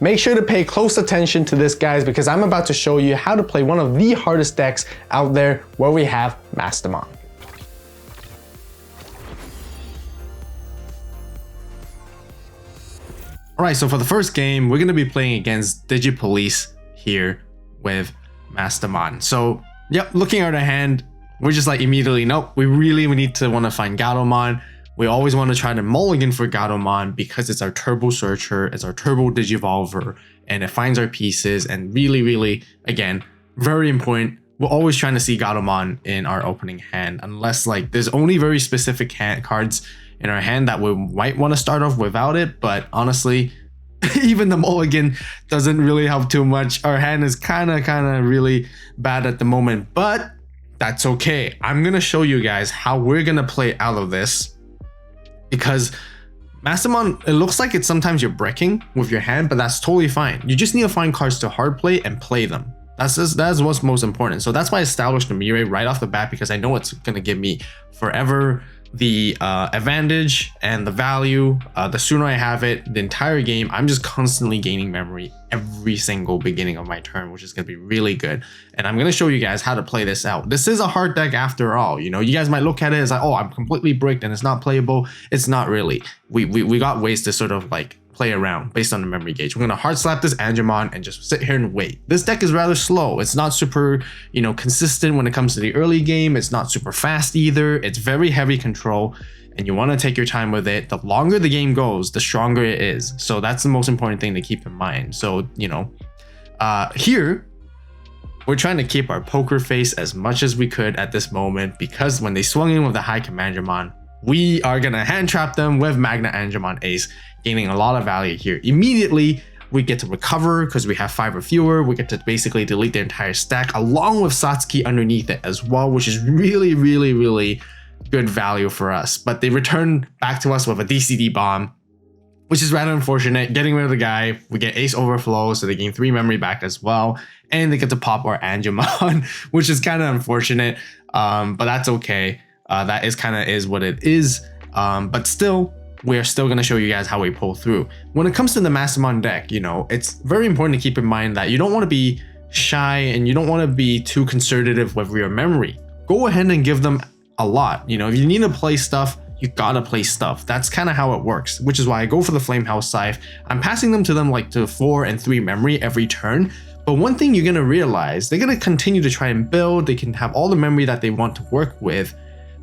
Make sure to pay close attention to this, guys, because I'm about to show you how to play one of the hardest decks out there where we have Mastemon. Alright, so for the first game, we're going to be playing against Digipolice here with Mastemon. So, yep, looking at our hand, we're just like immediately, nope, we really need to want to find Gatomon. We always want to try to mulligan for Gatomon because it's our turbo searcher, it's our turbo digivolver, and it finds our pieces. And really, again, very important, we're always trying to see Gatomon in our opening hand, unless like there's only very specific cards in our hand that we might want to start off without it. But honestly, even the mulligan doesn't really help too much. Our hand is kind of really bad at the moment, but that's okay. I'm gonna show you guys how we're gonna play out of this, because Mastemon, it looks like it's sometimes you're breaking with your hand, but that's totally fine. You just need to find cards to hard play and play them. That's what's most important. So that's why I established the Mirai right off the bat, because I know it's gonna give me forever the advantage and the value. The sooner I have it, the entire game, I'm just constantly gaining memory every single beginning of my turn, which is going to be really good. And I'm going to show you guys how to play this out. This is a hard deck after all. You know, you guys might look at it as like, oh, I'm completely bricked and it's not playable. It's not really. We got ways to sort of like play around based on the memory gauge. We're going to hard slap this Angemon and just sit here and wait. This deck is rather slow. It's not super, you know, consistent when it comes to the early game. It's not super fast either. It's very heavy control, and you want to take your time with it. The longer the game goes, the stronger it is. So that's the most important thing to keep in mind. So, you know, here we're trying to keep our poker face as much as we could at this moment, because when they swung in with the high Commandermon, we are going to hand trap them with Magna Angemon Ace, gaining a lot of value here. Immediately, we get to recover because we have 5 or fewer. We get to basically delete the entire stack along with Satsuki underneath it as well, which is really good value for us. But they return back to us with a DCD bomb, which is rather unfortunate. Getting rid of the guy, we get Ace Overflow, so they gain 3 memory back as well. And they get to pop our Angemon, which is kind of unfortunate, but that's okay. That is what it is. But still, we're still going to show you guys how we pull through. When it comes to the Mastemon deck, you know, it's very important to keep in mind that you don't want to be shy and you don't want to be too conservative with your memory. Go ahead and give them a lot. You know, if you need to play stuff, you gotta play stuff. That's kind of how it works, which is why I go for the Flamehouse Scythe. I'm passing them to them like to 4 and 3 memory every turn. But one thing you're going to realize, they're going to continue to try and build. They can have all the memory that they want to work with,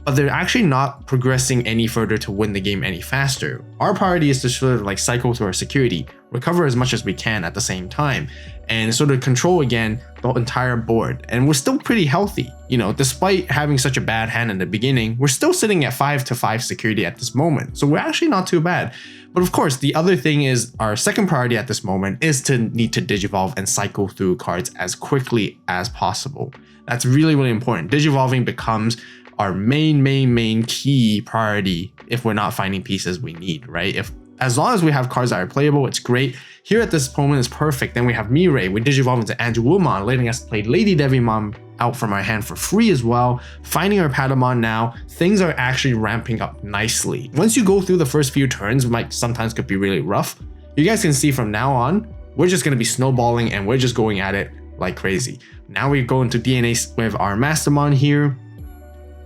but they're actually not progressing any further to win the game any faster. Our priority is to sort of like cycle through our security, recover as much as we can at the same time, and sort of control again the entire board. And we're still pretty healthy, you know, despite having such a bad hand in the beginning. We're still sitting at 5/5 security at this moment, so we're actually not too bad. But of course, the other thing is our second priority at this moment is to need to digivolve and cycle through cards as quickly as possible. That's really important. Digivolving becomes our main key priority if we're not finding pieces we need, right? As long as we have cards that are playable, it's great. Here at this moment is perfect. Then we have Mirai, we digivolve into Angelwomon, letting us play Lady Devimon out from our hand for free as well. Finding our Patamon now, things are actually ramping up nicely. Once you go through the first few turns, sometimes could be really rough. You guys can see from now on, we're just going to be snowballing and we're just going at it like crazy. Now we go into DNA with our Mastemon here,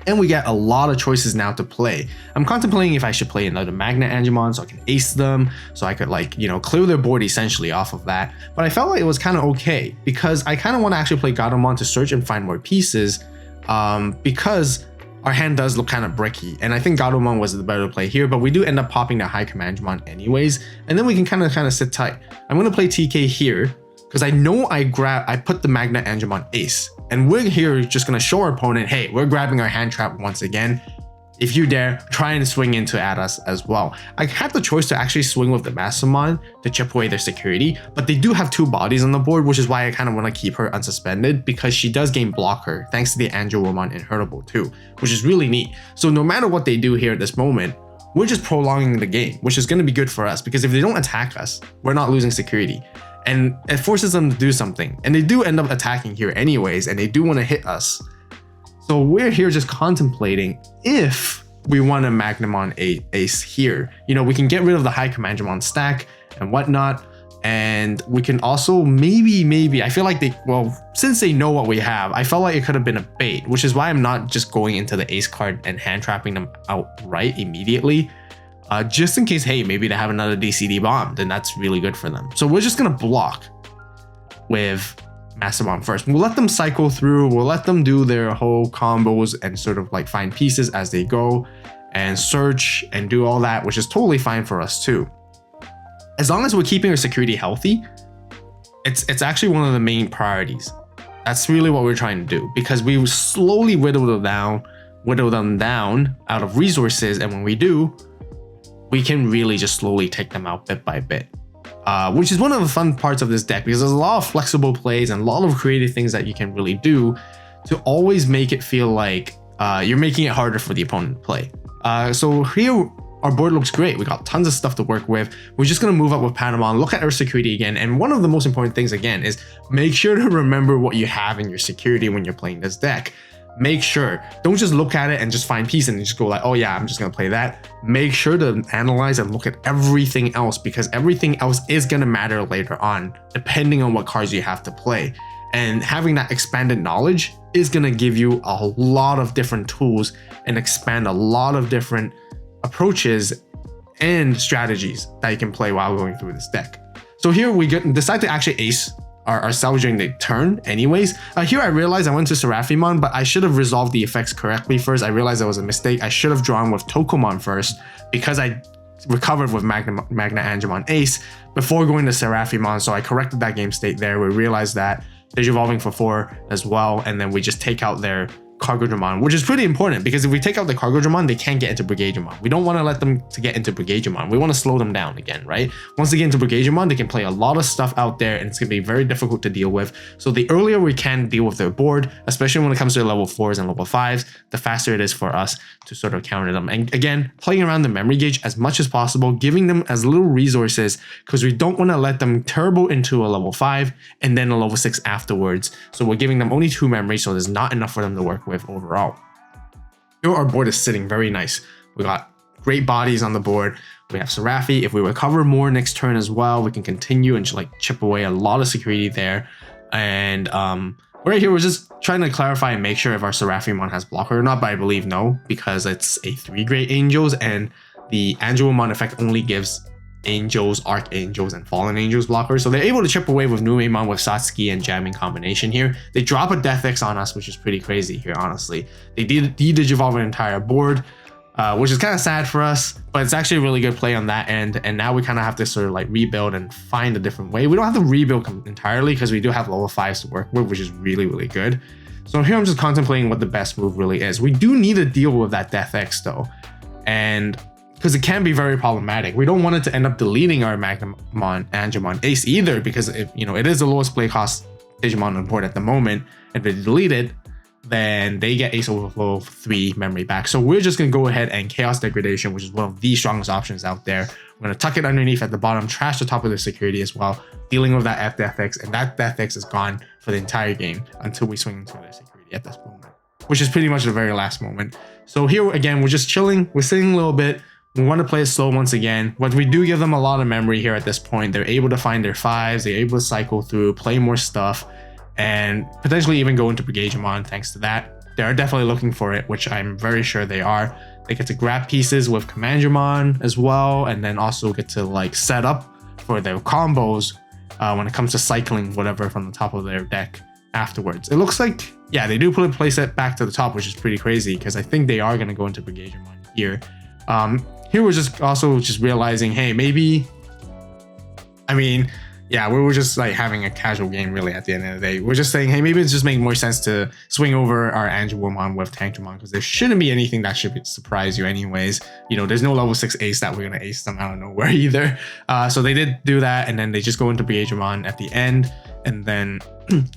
and we get a lot of choices now to play. I'm contemplating if I should play another Magna Angemon so I can ace them, so I could like, you know, clear their board essentially off of that. But I felt like it was kind of okay because I kind of want to actually play Gatomon to search and find more pieces, because our hand does look kind of bricky, and I think Gatomon was the better play here, but we do end up popping the high Commandermon anyways, and then we can kind of sit tight. I'm going to play TK here because I know I put the Magna Angemon ace. And we're here just going to show our opponent, hey, we're grabbing our hand trap once again. If you dare, try and swing into at us as well. I had the choice to actually swing with the Mastemon to chip away their security, but they do have 2 bodies on the board, which is why I kind of want to keep her unsuspended, because she does gain blocker thanks to the Angelwomon Inheritable too, which is really neat. So no matter what they do here at this moment, we're just prolonging the game, which is going to be good for us, because if they don't attack us, we're not losing security. And it forces them to do something. And they do end up attacking here anyways, and they do want to hit us. So we're here just contemplating if we want a Magnamon Ace here. You know, we can get rid of the high Commandermon stack and whatnot, And we can also maybe, I feel like since they know what we have, I felt like it could have been a bait, which is why I'm not just going into the ace card and hand trapping them outright immediately. Just in case, hey, maybe they have another DCD bomb, then that's really good for them. So we're just gonna block with Mastemon first. We'll let them cycle through, we'll let them do their whole combos and sort of like find pieces as they go and search and do all that, which is totally fine for us too. As long as we're keeping our security healthy, it's actually one of the main priorities. That's really what we're trying to do, because we slowly whittle them down out of resources, and when we do, we can really just slowly take them out bit by bit. Which is one of the fun parts of this deck, because there's a lot of flexible plays and a lot of creative things that you can really do to always make it feel like you're making it harder for the opponent to play. So here, our board looks great. We got tons of stuff to work with. We're just going to move up with Patamon, look at our security again. And one of the most important things again is make sure to remember what you have in your security when you're playing this deck. Make sure, don't just look at it and just find peace and just go like, oh yeah, I'm just going to play that. Make sure to analyze and look at everything else, because everything else is going to matter later on, depending on what cards you have to play. And having that expanded knowledge is going to give you a lot of different tools and expand a lot of different approaches and strategies that you can play while going through this deck. So here we decide to actually ace ourselves during the turn anyways. Here I realized I went to Seraphimon, but I should have resolved the effects correctly first. I realized that was a mistake. I should have drawn with Tokomon first, because I recovered with Magna Angemon Ace before going to Seraphimon. So I corrected that game state there. We realized that Digivolving for 4 as well, and then we just take out their Cargo Dramon, which is pretty important, because if we take out the Cargo Dramon, they can't get into Brigademon. We don't want to let them to get into Brigademon. We want to slow them down again, right? Once they get into Brigademon, they can play a lot of stuff out there, and it's going to be very difficult to deal with. So the earlier we can deal with their board, especially when it comes to level 4s and level 5s, the faster it is for us to sort of counter them. And again, playing around the memory gauge as much as possible, giving them as little resources, because we don't want to let them turbo into a level 5 and then a level 6 afterwards. So we're giving them only 2 memory, so there's not enough for them to work with overall. Here our board is sitting very nice. We got great bodies on the board. We have Seraphi. If we recover more next turn as well, we can continue and just like chip away a lot of security there. And right here, we're just trying to clarify and make sure if our Seraphimon has blocker or not, but I believe no, because it's a 3-grade Angels, and the Angelomon effect only gives Angels, Archangels, and Fallen Angels blockers. So they're able to chip away with Numemon with Satsuki and jamming combination here. They drop a Death X on us, which is pretty crazy here, honestly. They de-digivolve an entire board, which is kind of sad for us, but it's actually a really good play on that end. And now we kind of have to sort of like rebuild and find a different way. We don't have to rebuild entirely, because we do have level 5s to work with, which is really, really good. So here I'm just contemplating what the best move really is. We do need to deal with that Death X though, and because it can be very problematic. We don't want it to end up deleting our Magna Angemon Ace either, because if, it is the lowest play cost Digimon on board at the moment. If they delete it, then they get Ace Overflow 3 memory back. So we're just going to go ahead and Chaos Degradation, which is one of the strongest options out there. We're going to tuck it underneath at the bottom, trash the top of the security as well, dealing with that Death X, and that Death X is gone for the entire game until we swing into their security at this moment, which is pretty much the very last moment. So here again, we're just chilling, we're sitting a little bit. We want to play it slow once again, but we do give them a lot of memory here at this point. They're able to find their 5s, they're able to cycle through, play more stuff, and potentially even go into Brigademon thanks to that. They are definitely looking for it, which I'm very sure they are. They get to grab pieces with Commandramon as well, and then also get to like set up for their combos when it comes to cycling whatever from the top of their deck afterwards. It looks like, yeah, they do put a playset back to the top, which is pretty crazy, because I think they are going to go into Brigademon here. Here we're just realizing, hey, maybe, yeah, we were just like having a casual game really at the end of the day. We're just saying, hey, maybe it's just making more sense to swing over our Angelomon with Tankdramon, because there shouldn't be anything that should surprise you anyways. There's no level 6 ace that we're going to ace them out of nowhere either. So they did do that, and then they just go into Brigademon at the end, and then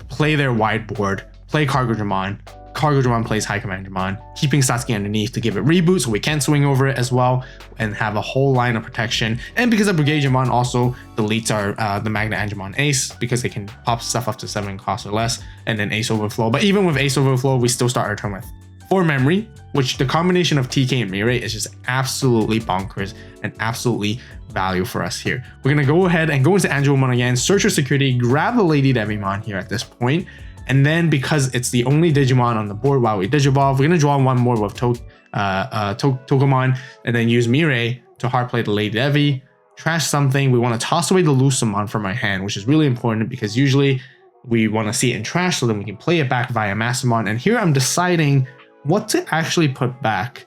play their wide board, play Cargo Dramon. Cargo Dramon plays High Command Dramon, keeping Satsuki underneath to give it reboot so we can swing over it as well and have a whole line of protection. And because of Brigademon also deletes our the Magna Angemon Ace, because they can pop stuff up to 7 cost or less, and then Ace Overflow. But even with Ace Overflow, we still start our turn with 4 memory, which the combination of TK and Mirei is just absolutely bonkers and absolutely value for us here. We're gonna go ahead and go into Angelomon again, search for security, grab the Lady Devimon here at this point, and then because it's the only Digimon on the board while we Digivolve, we're gonna draw one more with Togemon, and then use Mirei to hard play the Lady Devi, trash something. We want to toss away the Lucemon from our hand, which is really important because usually we want to see it in trash so then we can play it back via Mastemon. And here I'm deciding what to actually put back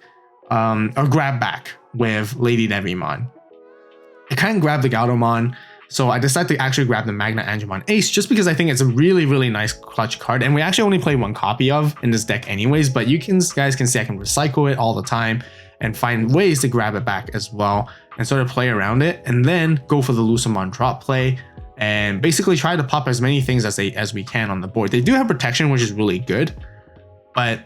or grab back with Lady Devimon. I can't grab the Gaudomon, so I decided to actually grab the Magna Angemon Ace just because I think it's a really, really nice clutch card. And we actually only play one copy of in this deck anyways, but guys can see I can recycle it all the time and find ways to grab it back as well and sort of play around it, and then go for the Lucemon drop play and basically try to pop as many things as we can on the board. They do have protection, which is really good, but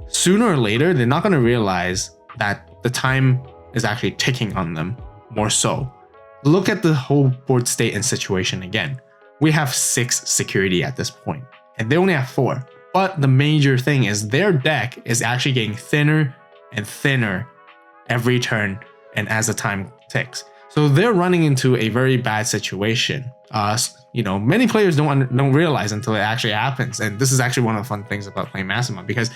sooner or later, they're not going to realize that the time is actually ticking on them more so. Look at the whole board state and situation again. We have 6 security at this point, and they only have 4. But the major thing is their deck is actually getting thinner and thinner every turn and as the time ticks. So they're running into a very bad situation. Many players don't realize until it actually happens. And this is actually one of the fun things about playing Mastemon, because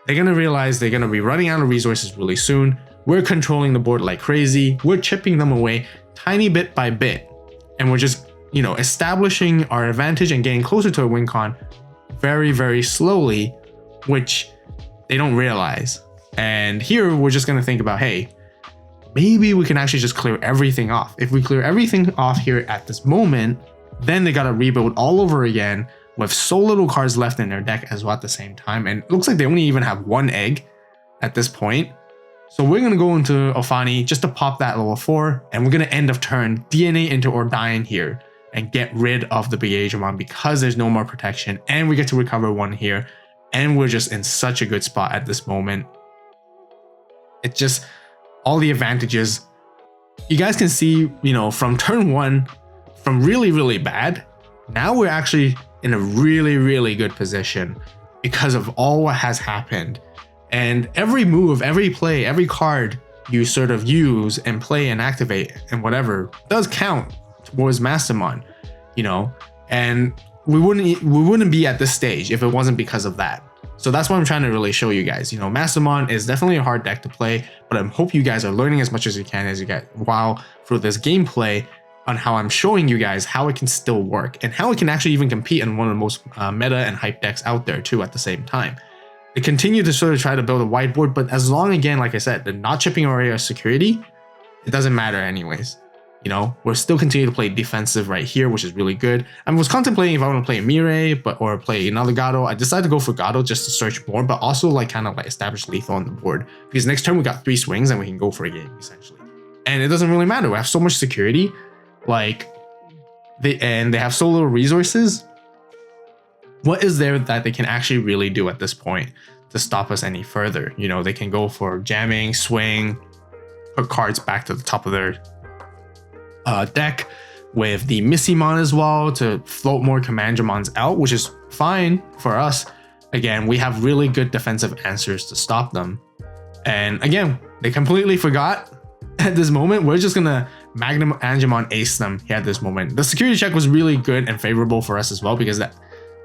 they're going to realize they're going to be running out of resources really soon. We're controlling the board like crazy. We're chipping them away tiny bit by bit. And we're just, establishing our advantage and getting closer to a win con very, very slowly, which they don't realize. And here we're just going to think about, hey, maybe we can actually just clear everything off. If we clear everything off here at this moment, then they got to rebuild all over again with so little cards left in their deck as well at the same time. And it looks like they only even have 1 egg at this point. So we're going to go into Ophani just to pop that level 4, and we're going to end of turn DNA into Ordion here and get rid of the Beagemon because there's no more protection, and we get to recover 1 here, and we're just in such a good spot at this moment. It's just all the advantages. You guys can see, from turn 1, from really, really bad, now we're actually in a really, really good position because of all what has happened. And every move, every play, every card you sort of use and play and activate and whatever does count towards Mastemon, and we wouldn't be at this stage if it wasn't because of that. So that's what I'm trying to really show you guys. Mastemon is definitely a hard deck to play, but I hope you guys are learning as much as you can while through this gameplay on how I'm showing you guys how it can still work and how it can actually even compete in one of the most meta and hype decks out there too at the same time. They continue to sort of try to build a whiteboard, but as long, again, like I said, they're not chipping away our security, it doesn't matter anyways. We're still continuing to play defensive right here, which is really good. I was contemplating if I want to play Mirei or play another Gado. I decided to go for Gado just to search more, but also kind of establish lethal on the board, because next turn we got 3 swings and we can go for a game essentially. And it doesn't really matter. We have so much security, and they have so little resources. What is there that they can actually really do at this point to stop us any further? They can go for jamming, swing, put cards back to the top of their deck with the Missimon as well to float more Commandramons out, which is fine for us. Again, we have really good defensive answers to stop them. And again, they completely forgot at this moment. We're just gonna Magnum Angemon ace them here at this moment. The security check was really good and favorable for us as well, because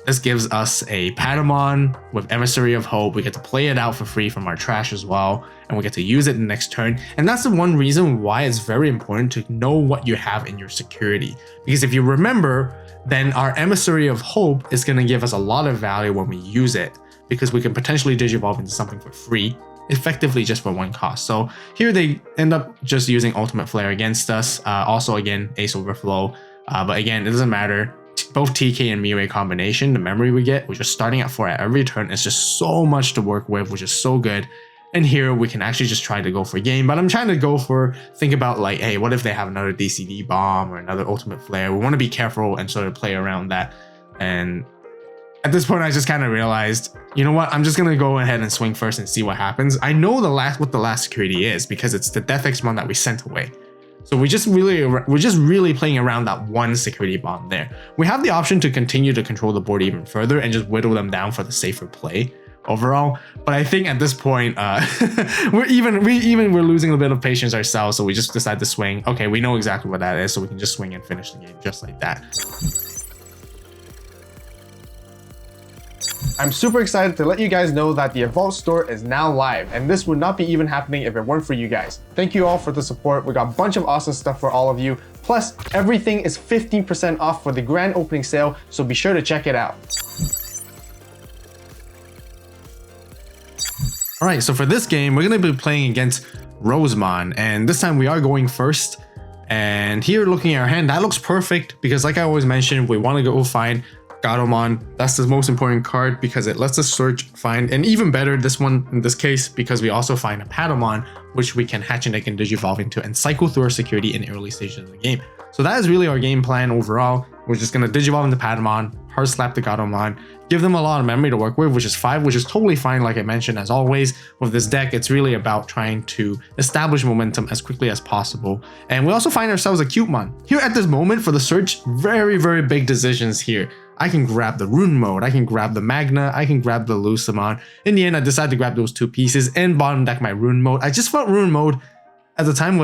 this gives us a Patamon with Emissary of Hope. We get to play it out for free from our trash as well, and we get to use it the next turn. And that's the one reason why it's very important to know what you have in your security. Because if you remember, then our Emissary of Hope is going to give us a lot of value when we use it, because we can potentially Digivolve into something for free, effectively just for 1 cost. So here they end up just using Ultimate Flare against us. Also, again, Ace Overflow. But again, it doesn't matter. Both TK and Mirei combination, the memory we get, which is starting at 4 at every turn, is just so much to work with, which is so good. And here we can actually just try to go for a game, but I'm trying to think about hey, what if they have another DCD bomb or another Ultimate Flare? We want to be careful and sort of play around that. And at this point, I just kind of realized, you know what? I'm just gonna go ahead and swing first and see what happens. I know what the last security is, because it's the Death X Mon that we sent away. So we're just really playing around that 1 security bomb there. We have the option to continue to control the board even further and just whittle them down for the safer play, overall. But I think at this point, we're losing a bit of patience ourselves, so we just decide to swing. Okay, we know exactly what that is, so we can just swing and finish the game just like that. I'm super excited to let you guys know that the AVAULT store is now live, and this would not be even happening if it weren't for you guys. Thank you all for the support. We got a bunch of awesome stuff for all of you. Plus, everything is 15% off for the grand opening sale, so be sure to check it out. All right, so for this game, we're gonna be playing against Rosemon, and this time we are going first. And here, looking at our hand, that looks perfect because like I always mentioned, we wanna go find Gatomon. That's the most important card because it lets us search, find, and even better, this one in this case, because we also find a Patamon, which we can hatch and egg and digivolve into and cycle through our security in early stages of the game. So that is really our game plan overall. We're just gonna digivolve into Patamon, hard slap the Gatomon, give them a lot of memory to work with, which is 5, which is totally fine. Like I mentioned, as always, with this deck, it's really about trying to establish momentum as quickly as possible. And we also find ourselves a Cutemon. Here at this moment for the search, very, very big decisions here. I can grab the Rune Mode, I can grab the Magna, I can grab the Lucemon. In the end, I decided to grab those 2 pieces and bottom deck my Rune Mode. I just felt Rune Mode at the time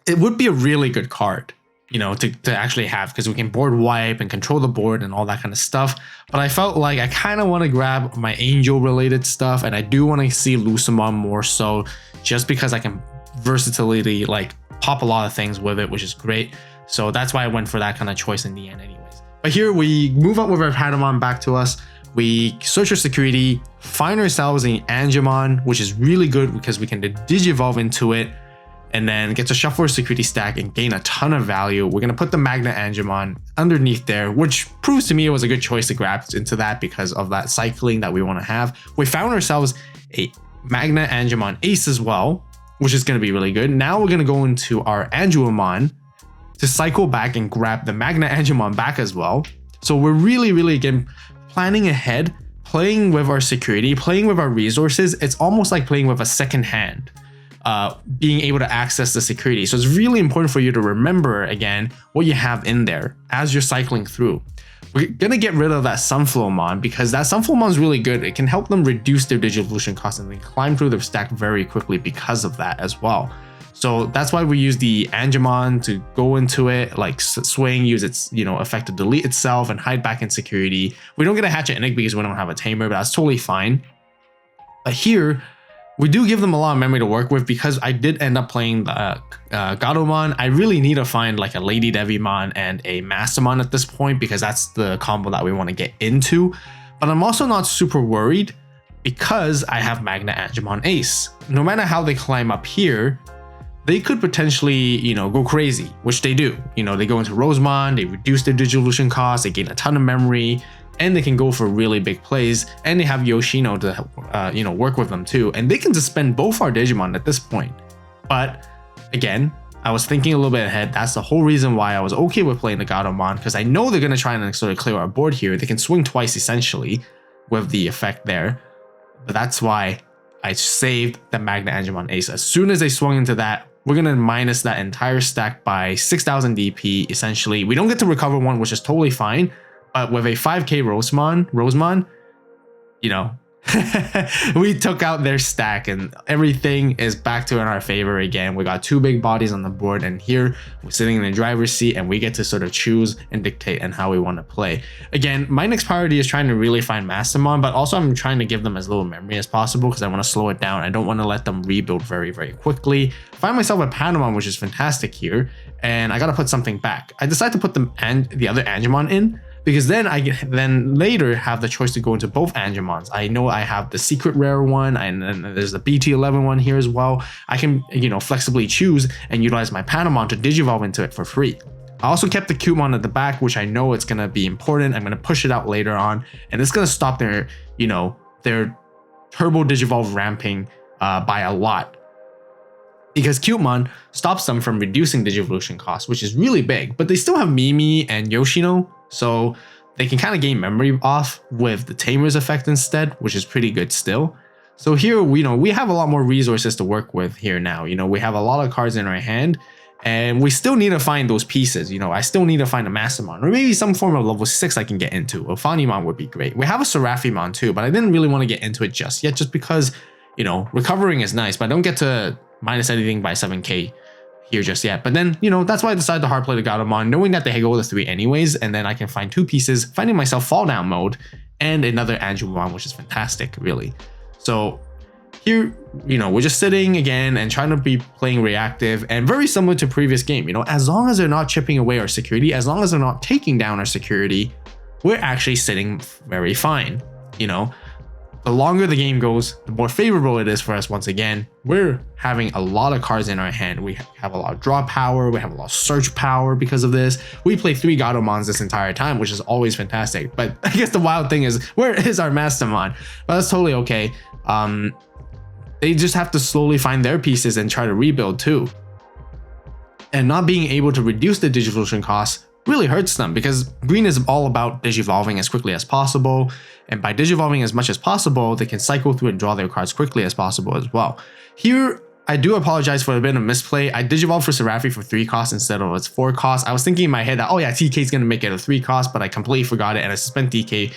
it would be a really good card, you know, to actually have, because we can board wipe and control the board and all that kind of stuff. But I felt like I kind of want to grab my Angel related stuff, and I do want to see Lucemon more so, just because I can versatility, like pop a lot of things with it, which is great. So that's why I went for that kind of choice in the end anyways. But here we move up with our Patamon back to us. We search our security, find ourselves an Angemon, which is really good because we can digivolve into it and then get to shuffle our security stack and gain a ton of value. We're going to put the Magna Angemon underneath there, which proves to me it was a good choice to grab into that because of that cycling that we want to have. We found ourselves a Magna Angemon Ace as well, which is going to be really good. Now we're going to go into our Angemon to cycle back and grab the Magna Angemon back as well. So we're really, really, again, planning ahead, playing with our security, playing with our resources. It's almost like playing with a second hand, being able to access the security. So it's really important for you to remember, again, what you have in there as you're cycling through. We're gonna get rid of that Sunflowmon because that Sunflowmon is really good. It can help them reduce their Digivolution cost and then climb through their stack very quickly because of that as well. So that's why we use the Angemon to go into it, like swing, use its, you know, effect to delete itself and hide back in security. We don't get a Hatchet and Egg because we don't have a Tamer, but that's totally fine. But here, we do give them a lot of memory to work with because I did end up playing the Gatomon. I really need to find like a Lady Devimon and a Mastemon at this point because that's the combo that we want to get into. But I'm also not super worried because I have Magna Angemon Ace. No matter how they climb up here, they could potentially, you know, go crazy, which they do. You know, they go into Rosemon, they reduce their Digivolution costs, they gain a ton of memory, and they can go for really big plays. And they have Yoshino to, you know, work with them too. And they can suspend both our Digimon at this point. But again, I was thinking a little bit ahead. That's the whole reason why I was okay with playing the Gatomon, because I know they're going to try and sort of clear our board here. They can swing twice essentially with the effect there. But that's why I saved the Magna Angemon Ace. As soon as they swung into that, we're going to minus that entire stack by 6,000 DP, essentially. We don't get to recover one, which is totally fine. But with a 5k Rosemon, you know, we took out their stack and everything is back to in our favor again. We got 2 big bodies on the board, and here we're sitting in the driver's seat and we get to sort of choose and dictate and how we want to play. Again, my next priority is trying to really find Mastemon, but also I'm trying to give them as little memory as possible because I want to slow it down. I don't want to let them rebuild very, very quickly. Find myself a Patamon, which is fantastic here, and I got to put something back. I decided to put the other Angemon in, because then I then later have the choice to go into both Angemons. I know I have the secret rare one, and there's the BT11 one here as well. I can, you know, flexibly choose and utilize my Patamon to digivolve into it for free. I also kept the Cutemon at the back, which I know it's gonna be important. I'm gonna push it out later on, and it's gonna stop their, you know, their turbo digivolve ramping by a lot. Because Cutemon stops them from reducing Digivolution costs, which is really big, but they still have Mimi and Yoshino, so they can kind of gain memory off with the Tamer's effect instead, which is pretty good still. So here, we have a lot more resources to work with here now. You know, we have a lot of cards in our hand, And we still need to find those pieces. You know, I still need to find a Mastemon, or maybe some form of level 6 I can get into. A Phanimon would be great. We have a Seraphimon too, but I didn't really want to get into it just yet, just because, you know, recovering is nice, but I don't get to minus anything by 7k here just yet. But then, you know, that's why I decided to hard play the Gatomon, knowing that they go to 3 anyways, and then I can find 2 pieces, finding myself fall down mode and another Angelmon, which is fantastic, really. So here, you know, we're just sitting again and trying to be playing reactive, and very similar to previous game. You know, as long as they're not chipping away our security, as long as they're not taking down our security, we're actually sitting very fine. You know, the longer the game goes, the more favorable it is for us. Once again, we're having a lot of cards in our hand. We have a lot of draw power, we have a lot of search power because of this. We play 3 Gatomons this entire time, which is always fantastic. But I guess the wild thing is, where is our Mastemon? But that's totally okay. They just have to slowly find their pieces and try to rebuild too. And not being able to reduce the Digivolution costs really hurts them, because green is all about digivolving as quickly as possible. And by digivolving as much as possible, they can cycle through and draw their cards quickly as possible as well. Here, I do apologize for a bit of misplay. I digivolved for Seraphi for 3 costs instead of its 4 costs. I was thinking in my head that, oh yeah, TK is going to make it a 3 cost, but I completely forgot it and I spent TK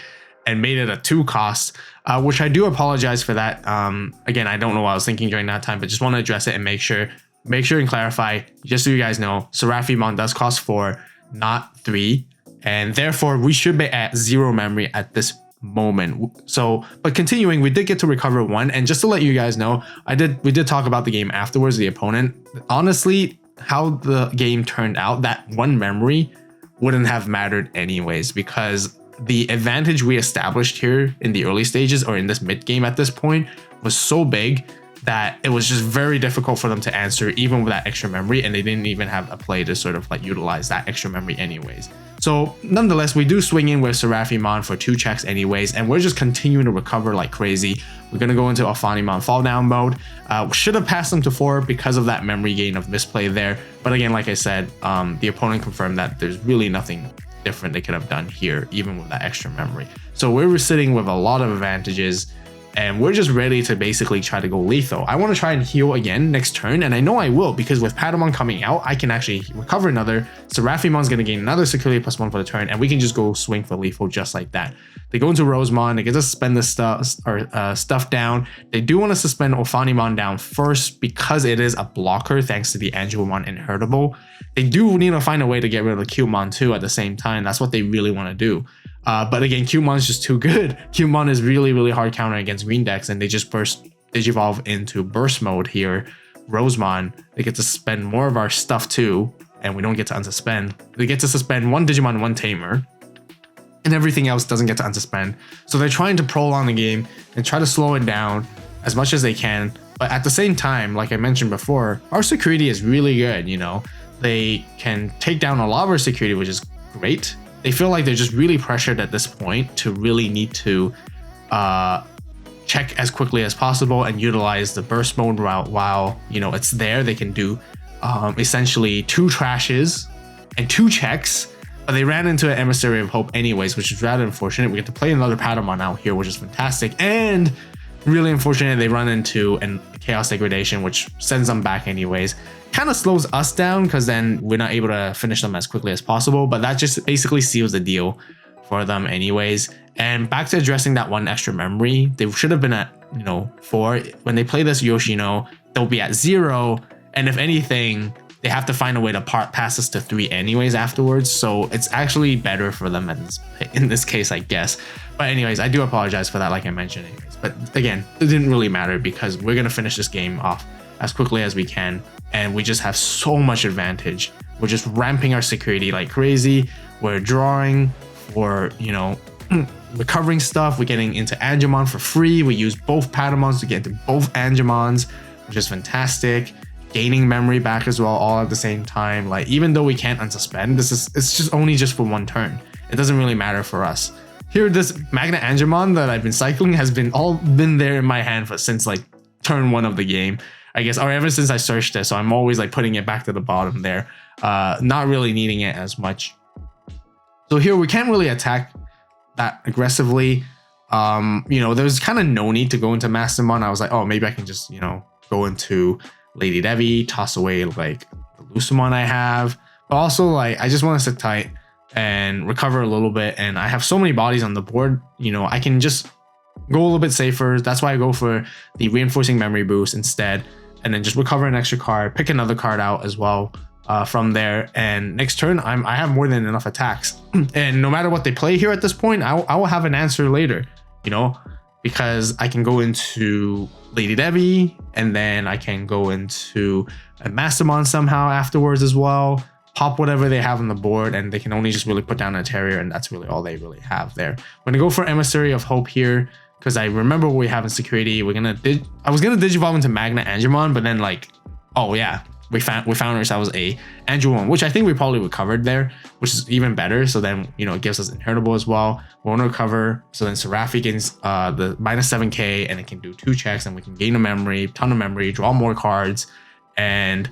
and made it a 2 cost, which I do apologize for that. Again, I don't know what I was thinking during that time, but just want to address it and make sure and clarify, just so you guys know, Seraphimon does cost 4, not 3, and therefore we should be at 0 memory at this moment. So, but continuing, we did get to recover 1, and just to let you guys know, we did talk about the game afterwards, the opponent. Honestly, how the game turned out, that 1 memory wouldn't have mattered anyways, because the advantage we established here in the early stages, or in this mid game at this point, was so big that it was just very difficult for them to answer even with that extra memory, and they didn't even have a play to sort of like utilize that extra memory anyways. So nonetheless, we do swing in with Seraphimon for 2 checks anyways, and we're just continuing to recover like crazy. We're gonna go into a Phanimon fall down mode. Should have passed them to 4 because of that memory gain of misplay there, but again, like I said, the opponent confirmed that there's really nothing different they could have done here, even with that extra memory. So we were sitting with a lot of advantages, and we're just ready to basically try to go lethal. I want to try and heal again next turn, and I know I will, because with Patamon coming out, I can actually recover another. Seraphimon's going to gain another security +1 for the turn, and we can just go swing for lethal just like that. They go into Rosemon, they get to suspend the stuff down. They do want to suspend Ophanimon down first because it is a blocker thanks to the Angelmon inheritable. They do need to find a way to get rid of the Cumon too at the same time. That's what they really want to do. But again, Cumon is just too good. Cumon is really, really hard counter against green decks, and they just digivolve into burst mode here. Rosemon, they get to spend more of our stuff too, and we don't get to unsuspend. They get to suspend 1 Digimon, 1 Tamer, and everything else doesn't get to unsuspend. So they're trying to prolong the game and try to slow it down as much as they can. But at the same time, like I mentioned before, our security is really good, you know. They can take down a lot of our security, which is great. They feel like they're just really pressured at this point to really need to check as quickly as possible and utilize the burst mode route while, you know, it's there. They can do essentially 2 trashes and 2 checks, but they ran into an Emissary of Hope anyways, which is rather unfortunate. We get to play another Patamon out here, which is fantastic, and really unfortunate they run into a Chaos Degradation, which sends them back anyways. Kind of slows us down because then we're not able to finish them as quickly as possible, but that just basically seals the deal for them anyways. And back to addressing that 1 extra memory, they should have been at, you know, 4. When they play this Yoshino, they'll be at 0, and if anything, they have to find a way to pass us to 3 anyways afterwards, so it's actually better for them in this case, I guess. But anyways, I do apologize for that, like I mentioned anyways. But again, it didn't really matter because we're going to finish this game off as quickly as we can, and we just have so much advantage. We're just ramping our security like crazy. We're drawing, we're, you know, recovering stuff. We're getting into Angemon for free. We use both Patamons to get into both Angemons, which is fantastic. Gaining memory back as well, all at the same time. Like, even though we can't unsuspend, it's just only just for 1 turn. It doesn't really matter for us. Here, this Magna Angemon that I've been cycling has been there in my hand since like turn 1 of the game, I guess, or ever since I searched it. So I'm always like putting it back to the bottom there, not really needing it as much. So here we can't really attack that aggressively. You know, there's kind of no need to go into Mastemon. I was like, oh, maybe I can just, you know, go into Lady Devi, toss away like the Mastemon I have. But also, like, I just want to sit tight and recover a little bit. And I have so many bodies on the board, you know, I can just go a little bit safer. That's why I go for the reinforcing memory boost instead, and then just recover an extra card, pick another card out as well from there. And next turn, I have more than enough attacks. And no matter what they play here at this point, I will have an answer later, you know, because I can go into Lady Debbie, and then I can go into a Mastemon somehow afterwards as well. Pop whatever they have on the board, and they can only just really put down a Terrier, and that's really all they really have there. I'm gonna go for Emissary of Hope here, because I remember what we have in security. I was gonna Digivolve into Magna Angemon, but then like, oh yeah, we found ourselves a Angemon, which I think we probably recovered there, which is even better. So then, you know, it gives us Inheritable as well. We want to recover, so then Seraphi gains the -7k, and it can do 2 checks, and we can gain a memory, ton of memory, draw more cards. And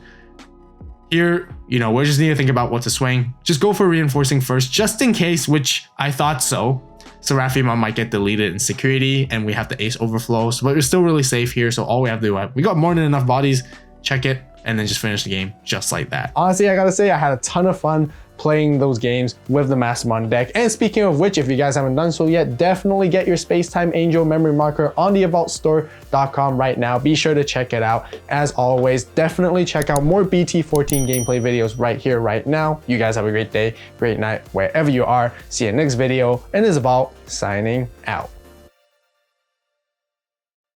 here, you know, we just need to think about what to swing. Just go for reinforcing first, just in case, which I thought so. Seraphimon might get deleted in security, and we have the Ace Overflow, so, but we're still really safe here. So all we have to do, we got more than enough bodies, check it, and then just finish the game just like that. Honestly, I gotta say, I had a ton of fun playing those games with the Mastemon deck. And speaking of which, if you guys haven't done so yet, definitely get your Spacetime Angel memory marker on the AVAULTstore.com right now. Be sure to check it out. As always, definitely check out more BT14 gameplay videos right here, right now. You guys have a great day, great night, wherever you are. See you next video, and this is AVAULT signing out.